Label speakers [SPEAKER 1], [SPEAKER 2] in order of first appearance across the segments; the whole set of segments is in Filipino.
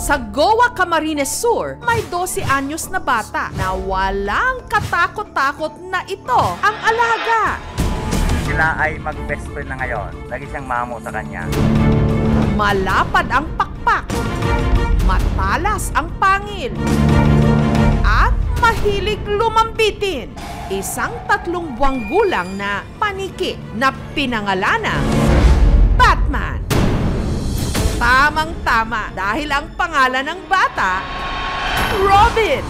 [SPEAKER 1] Sa Goa, Camarines Sur, may 12 anyos na bata na walang katakot-takot na ito ang alaga.
[SPEAKER 2] Sila ay mag-best friend na ngayon. Lagi siyang mamo sa kanya.
[SPEAKER 1] Malapad ang pakpak, matalas ang pangil, at mahilig lumambitin. Isang 3 buwang gulang na paniki na pinangalanang Batman. Tamang-tama dahil ang pangalan ng bata, Robin.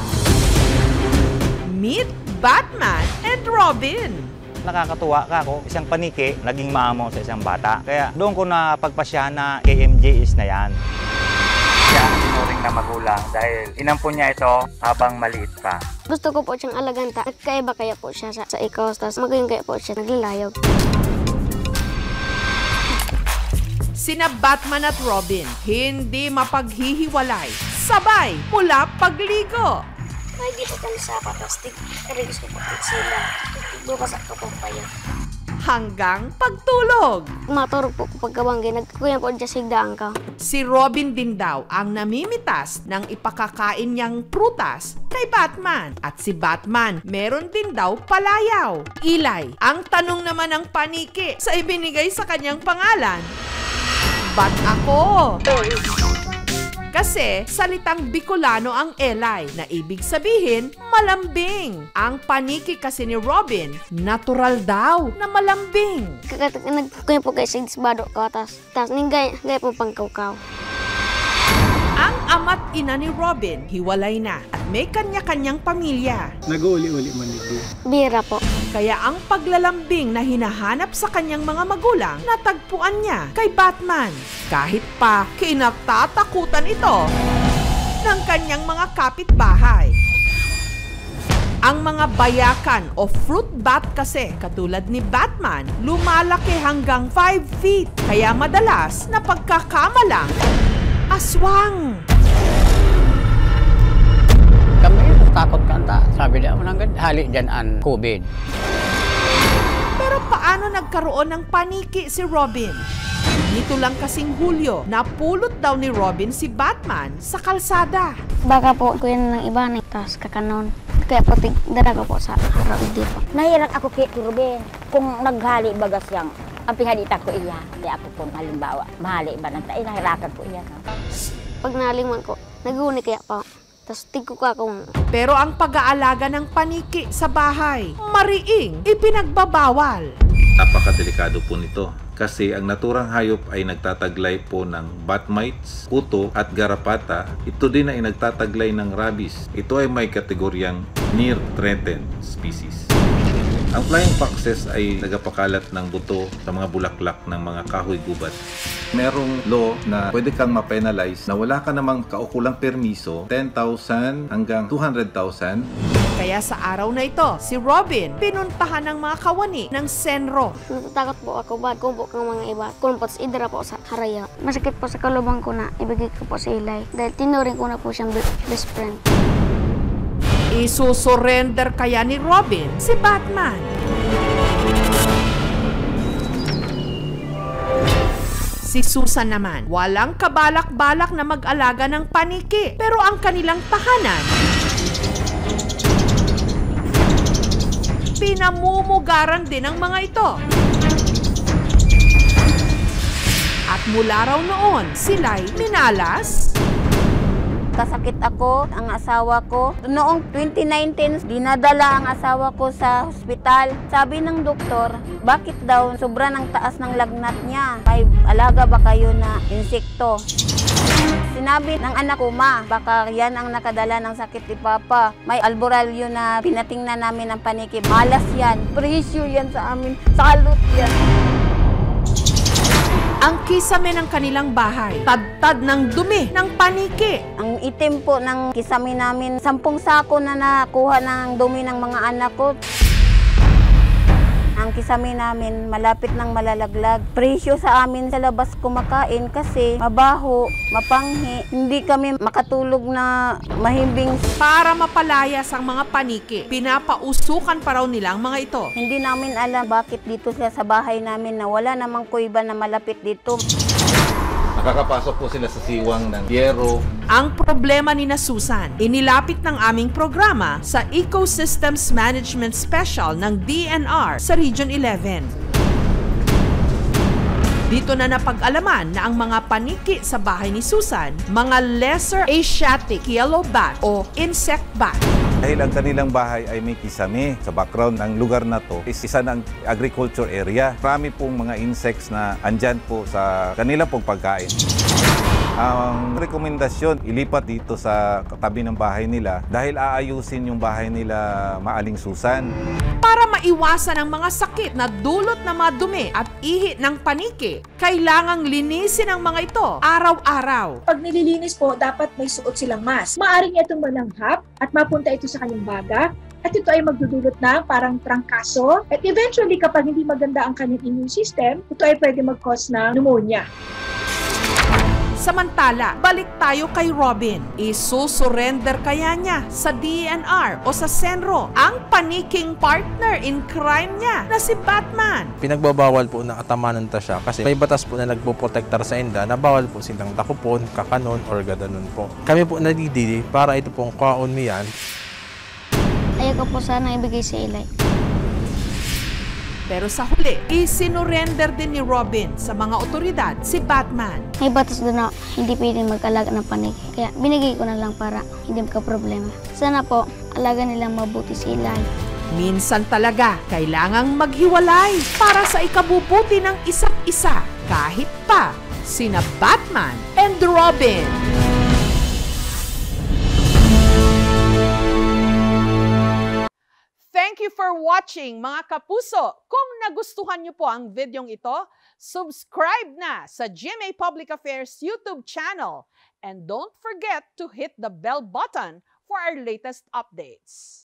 [SPEAKER 1] Meet Batman and Robin.
[SPEAKER 2] Nakakatuwa ka ako, isang paniki, naging mamo sa isang bata. Kaya doon ko na pagpasyahan na KMJ is na yan. Siya ang tinuring na magulang dahil inampun niya ito habang maliit pa.
[SPEAKER 3] Gusto ko po siyang alagaan. Nagkaiba kaya po siya sa ikaw, tapos magayon kaya po siya naglilayog.
[SPEAKER 1] Sina Batman at Robin, hindi mapaghihiwalay. Sabay mula pagligo.
[SPEAKER 3] May dito kami sa patastik. Karigis ko po sila. Bukas ako po kayo.
[SPEAKER 1] Hanggang pagtulog.
[SPEAKER 3] Maturog po ko pagkabanggay. Nagkukuyan po dyan sigdaan ka.
[SPEAKER 1] Si Robin din daw ang namimitas ng ipakakain niyang prutas kay Batman. At si Batman, meron din daw palayaw. Ilay, ang tanong naman ng paniki sa ibinigay sa kanyang pangalan. Ba't ako? Kasi salitang Bicolano ang Elay na ibig sabihin malambing. Ang paniki kasi ni Robin, natural daw na malambing.
[SPEAKER 3] Nagkukuyan po kayo sigdisbado ka. Tapos ninggay po pangkaukaw.
[SPEAKER 1] Ang ama't ina ni Robin, hiwalay na at may kanya-kanyang pamilya.
[SPEAKER 4] Nag-uuli-uli man ito.
[SPEAKER 3] Bira po.
[SPEAKER 1] Kaya ang paglalambing na hinahanap sa kanyang mga magulang, natagpuan niya kay Batman. Kahit pa kinatatakutan ito ng kanyang mga kapitbahay. Ang mga bayakan o fruit bat kasi, katulad ni Batman, lumalaki hanggang 5 feet. Kaya madalas na pagkakamalang aswang.
[SPEAKER 5] Kami takot kanta. Sabi niya, mananggad, hali dyan ang COVID.
[SPEAKER 1] Pero paano nagkaroon ng paniki si Robin? Nito lang kasing Hulyo, napulot daw ni Robin si Batman sa kalsada.
[SPEAKER 3] Baka po kuya ng iba na tapos kakanon. Kaya po dara ko po sa harap dito.
[SPEAKER 6] Nahirap ako kay Ruben kung naghali bagas yang ang pinhalita ko iya. Kaya ako po halimbawa, mahali ba nang tayo, nahirapan po iya.
[SPEAKER 3] Pag naliman ko, nag-uuni kaya po. Tapos tigko ko akong...
[SPEAKER 1] Pero ang pag-aalaga ng paniki sa bahay, mariing ipinagbabawal.
[SPEAKER 7] Napakadelikado po nito kasi ang naturang hayop ay nagtataglay po ng bat mites, kuto at garapata. Ito din ay nagtataglay ng rabies. Ito ay may kategoryang near threatened species. Ang flying foxes ay nagapakalat ng buto sa mga bulaklak ng mga kahoy gubat. Merong law na pwede kang ma-penalize na wala ka namang kaukulang permiso, 10,000 hanggang 200,000.
[SPEAKER 1] Kaya sa araw na ito, si Robin pinuntahan ng mga kawani ng Senro.
[SPEAKER 3] Natatakot po ako, bad kumpo kang mga iba. Kumpots, idara po sa haraya. Masakit po sa kalubang ko na ibigay ko po sa Ilay. Dahil tinuring ko na po siyang best friend.
[SPEAKER 1] Isusurrender kaya ni Robin si Batman. Si Susan naman, walang kabalak-balak na mag-alaga ng paniki. Pero ang kanilang tahanan, pinamumugaran din ang mga ito. At mula raw noon, sila'y minalas.
[SPEAKER 6] Kasakit ako, ang asawa ko. Noong 2019, dinadala ang asawa ko sa hospital. Sabi ng doktor, bakit daw sobra ng taas ng lagnat niya? May alaga ba kayo na insekto? Sinabi ng anak ko, ma, baka yan ang nakadala ng sakit ni Papa. May albularyo na pinatingnan namin ng paniki. Malas yan, presyo yan sa amin, salot yan.
[SPEAKER 1] Ang kisame ng kanilang bahay, tad-tad ng dumi ng paniki.
[SPEAKER 6] Ang itim po ng kisame namin, 10 sako na nakuha ng dumi ng mga anak ko. Ang kisame namin, malapit ng malalaglag. Presyo sa amin sa labas kumakain kasi mabaho, mapanghi. Hindi kami makatulog na mahimbing.
[SPEAKER 1] Para mapalayas ang mga paniki, pinapausukan pa raw nila ang mga ito.
[SPEAKER 6] Hindi namin alam bakit dito sila sa bahay namin na wala namang kuiba na malapit dito.
[SPEAKER 7] Kakapasok po sila sa siwang ng yero.
[SPEAKER 1] Ang problema ni na Susan, inilapit ng aming programa sa Ecosystems Management Special ng DNR sa Region 11. Dito na napag-alaman na ang mga paniki sa bahay ni Susan, mga lesser Asiatic yellow bat o insect bat.
[SPEAKER 7] Dahil ang kanilang bahay ay may kisame, sa background ng lugar na to is isa ng agriculture area. Marami pong mga insects na andyan po sa kanila pong pagkain. Ang rekomendasyon, ilipat dito sa tabi ng bahay nila dahil aayusin yung bahay nila maaling-susan.
[SPEAKER 1] Para maiwasan ang mga sakit na dulot ng mga dumi at ihi ng paniki, kailangang linisin ang mga ito araw-araw.
[SPEAKER 4] Pag nililinis po, dapat may suot silang mask. Maaari niya itong malanghap at mapunta ito sa kanyang baga. At ito ay magdudulot ng parang trangkaso. At eventually, kapag hindi maganda ang kanyang immune system, ito ay pwede mag-cause ng pneumonia.
[SPEAKER 1] Samantala, balik tayo kay Robin. Isusurrender kaya niya sa DNR o sa Senro ang paniking partner in crime niya na si Batman?
[SPEAKER 8] Pinagbabawal po na atamanan ta siya kasi may batas po na nagpoprotektar sa inda na bawal po silang takupon, kakanon, or gadanon po. Kami po nadidili para ito pong kaon niyan.
[SPEAKER 3] Ayaw ko po sana ibigay sa Eli.
[SPEAKER 1] Pero sa huli, isinurrender din ni Robin sa mga otoridad si Batman.
[SPEAKER 3] May batas doon na hindi pwedeng mag-alaga ng paniki. Kaya binigay ko na lang para hindi magka-problema. Sana po, alaga nilang mabuti si Eli.
[SPEAKER 1] Minsan talaga, kailangang maghiwalay para sa ikabubuti ng isa't isa, kahit pa sina Batman and Robin. Thank you for watching, mga kapuso. Kung nagustuhan niyo po ang videong ito, subscribe na sa GMA Public Affairs YouTube channel. And don't forget to hit the bell button for our latest updates.